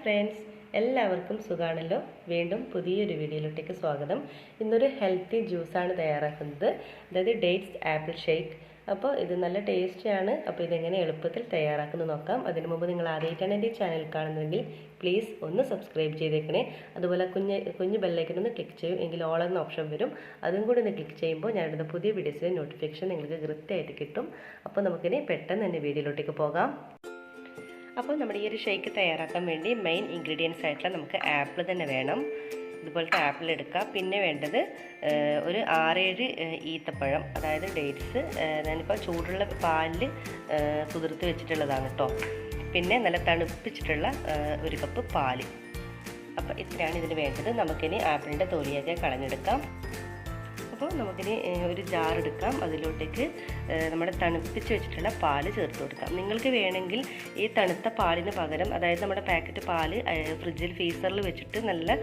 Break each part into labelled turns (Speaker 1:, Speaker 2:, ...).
Speaker 1: Friends, എല്ലാവർക്കും സുഖാണല്ലോ. വീണ്ടും പുതിയൊരു വീഡിയോയിലോട്ടേക്ക് സ്വാഗതം. ഇന്നൊരു ഹെൽത്തി ജ്യൂസാണ് തയ്യാറാക്കുന്നത്, അതായത് ഡേറ്റ്സ് ആപ്പിൾ ഷേക്ക്. അപ്പോൾ ഇത് നല്ല ടേസ്റ്റിയാണ്. അപ്പോൾ ഇതെങ്ങനെ എളുപ്പത്തിൽ തയ്യാറാക്കുന്നത് നോക്കാം. അതിനു മുമ്പ് നിങ്ങൾ ആദ്യമായിട്ടാണ് എൻ്റെ ചാനൽ കാണുന്നതെങ്കിൽ പ്ലീസ് ഒന്ന് സബ്സ്ക്രൈബ് ചെയ്തേക്കണേ. അതുപോലെ കുഞ്ഞ് ബെല്ലൈക്കൺ ക്ലിക്ക് ചെയ്യും, എങ്കിൽ ഓൾ എന്ന ഓപ്ഷൻ വരും. അതും കൂടി ഒന്ന് ക്ലിക്ക് ചെയ്യുമ്പോൾ ഞാനിടുന്ന പുതിയ വീഡിയോസിൻ്റെ നോട്ടിഫിക്കേഷൻ നിങ്ങൾക്ക് കൃത്യമായിട്ട് കിട്ടും. അപ്പോൾ നമുക്കിനി പെട്ടെന്ന് തന്നെ വീഡിയോയിലോട്ടേക്ക് പോകാം. അപ്പോൾ നമ്മുടെ ഈ ഒരു ഷേക്ക് തയ്യാറാക്കാൻ വേണ്ടി മെയിൻ ഇൻഗ്രീഡിയൻസ് ആയിട്ടുള്ള നമുക്ക് ആപ്പിൾ തന്നെ വേണം. ഇതുപോലത്തെ ആപ്പിൾ എടുക്കുക. പിന്നെ വേണ്ടത് ഒരു 6-7 ഈത്തപ്പഴം, അതായത് ഡേറ്റ്സ്. ഞാനിപ്പോൾ ചൂടുള്ള പാലിൽ കുതിർത്ത് വെച്ചിട്ടുള്ളതാണ് കേട്ടോ. പിന്നെ നല്ല തണുപ്പിച്ചിട്ടുള്ള 1 കപ്പ് പാല്. അപ്പോൾ ഇത്രയാണ് ഇതിന് വേണ്ടത്. നമുക്കിനി ആപ്പിളിൻ്റെ തൊലിയൊക്കെ കളഞ്ഞെടുക്കാം. അപ്പോൾ നമുക്കിനി ഒരു ജാർ എടുക്കാം. അതിലോട്ടേക്ക് നമ്മുടെ തണുപ്പിച്ച് വെച്ചിട്ടുള്ള പാല് ചേർത്ത് കൊടുക്കാം. നിങ്ങൾക്ക് വേണമെങ്കിൽ ഈ തണുത്ത പാലിന് പകരം, അതായത് നമ്മുടെ പാക്കറ്റ് പാല് ഫ്രിഡ്ജിൽ ഫ്രീസറിൽ വെച്ചിട്ട് നല്ല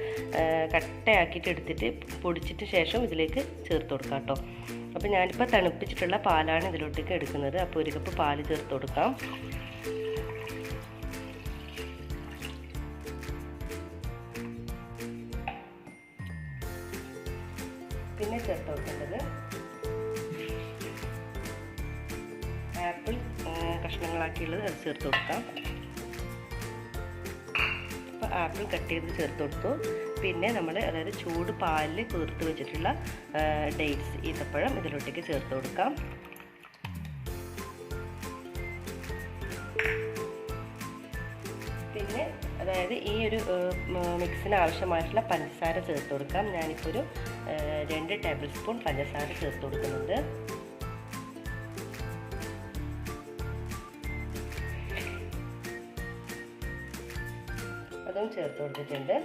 Speaker 1: കട്ടയാക്കിയിട്ട് എടുത്തിട്ട് പൊടിച്ചിട്ട് ശേഷം ഇതിലേക്ക് ചേർത്ത് കൊടുക്കാം കേട്ടോ. അപ്പോൾ ഞാനിപ്പോൾ തണുപ്പിച്ചിട്ടുള്ള പാലാണ് ഇതിലോട്ടേക്ക് എടുക്കുന്നത്. അപ്പോൾ 1 കപ്പ് പാല് ചേർത്ത് കൊടുക്കാം. പിന്നെ ചേർത്ത് കൊടുക്കേണ്ടത് ആപ്പിൾ കഷ്ണങ്ങളാക്കിയുള്ളത്, അത് ചേർത്ത് കൊടുക്കാം. അപ്പോൾ ആപ്പിൾ കട്ട് ചെയ്ത് ചേർത്ത് കൊടുത്തു. പിന്നെ നമ്മൾ, അതായത് ചൂട് പാലിൽ കുതിർത്ത് വെച്ചിട്ടുള്ള ഡേറ്റ്സ്, ഈത്തപ്പഴം ഇതിലോട്ടേക്ക് ചേർത്ത് കൊടുക്കാം. പിന്നെ അതായത് ഈ ഒരു മിക്സിന് ആവശ്യമായിട്ടുള്ള പഞ്ചസാര ചേർത്ത് കൊടുക്കാം. ഞാനിപ്പോൾ ഒരു 2 ടേബിൾ സ്പൂൺ പഞ്ചസാര ചേർത്ത് കൊടുക്കുന്നുണ്ട്. അതും ചേർത്ത് കൊടുത്തിട്ടുണ്ട്.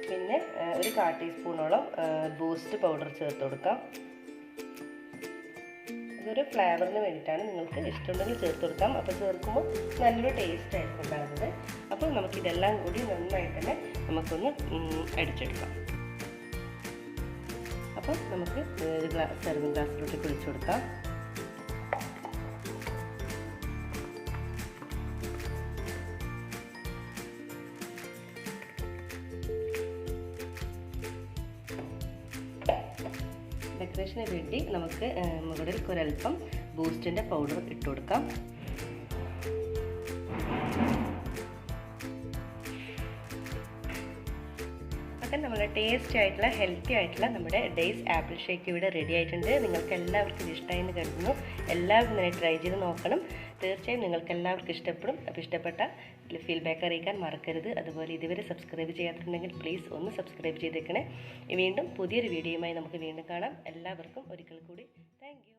Speaker 1: പിന്നെ ഒരു 1/4 ടീസ്പൂണോളം ബൂസ്റ്റ് പൗഡർ ചേർത്ത് കൊടുക്കാം. ഇതൊരു ഫ്ലേവറിന് വേണ്ടിയിട്ടാണ്, നിങ്ങൾക്ക് ഇഷ്ടമുണ്ടെങ്കിൽ ചേർത്ത് കൊടുക്കാം. അപ്പോൾ ചേർക്കുമ്പോൾ നല്ലൊരു ടേസ്റ്റ് ആയിരിക്കും ഉണ്ടാകുന്നത്. അപ്പോൾ നമുക്കിതെല്ലാം കൂടി നന്നായിട്ട് തന്നെ നമുക്കൊന്ന് അടിച്ചെടുക്കാം. അപ്പോൾ നമുക്ക് ഒരു സെർവിങ് ഗ്ലാസ്സിലോട്ട് കുഴിച്ചു കൊടുക്കാം. ഡെക്കറേഷന് വേണ്ടി നമുക്ക് മുകളിൽ ഒരൽപ്പം ബൂസ്റ്റിൻ്റെ പൗഡർ ഇട്ട് കൊടുക്കാം. അപ്പം നമ്മുടെ ടേസ്റ്റി ആയിട്ടുള്ള, ഹെൽത്തി ആയിട്ടുള്ള നമ്മുടെ ഡേറ്റ്സ് ആപ്പിൾ ഷേക്ക് ഇവിടെ റെഡി ആയിട്ടുണ്ട്. നിങ്ങൾക്ക് എല്ലാവർക്കും ഇത് ഇഷ്ടമായി എന്ന് കരുതുന്നു. എല്ലാവരും തന്നെ ട്രൈ ചെയ്ത് നോക്കണം. തീർച്ചയായും നിങ്ങൾക്ക് എല്ലാവർക്കും ഇഷ്ടപ്പെടും. അപ്പോൾ ഇഷ്ടപ്പെട്ട ഫീഡ്ബാക്ക് അറിയിക്കാൻ മറക്കരുത്. അതുപോലെ ഇതുവരെ സബ്സ്ക്രൈബ് ചെയ്യാത്തിട്ടുണ്ടെങ്കിൽ പ്ലീസ് ഒന്ന് സബ്സ്ക്രൈബ് ചെയ്തേക്കണേ. വീണ്ടും പുതിയൊരു വീഡിയോയുമായി നമുക്ക് വീണ്ടും കാണാം. എല്ലാവർക്കും ഒരിക്കൽ കൂടി താങ്ക് യു.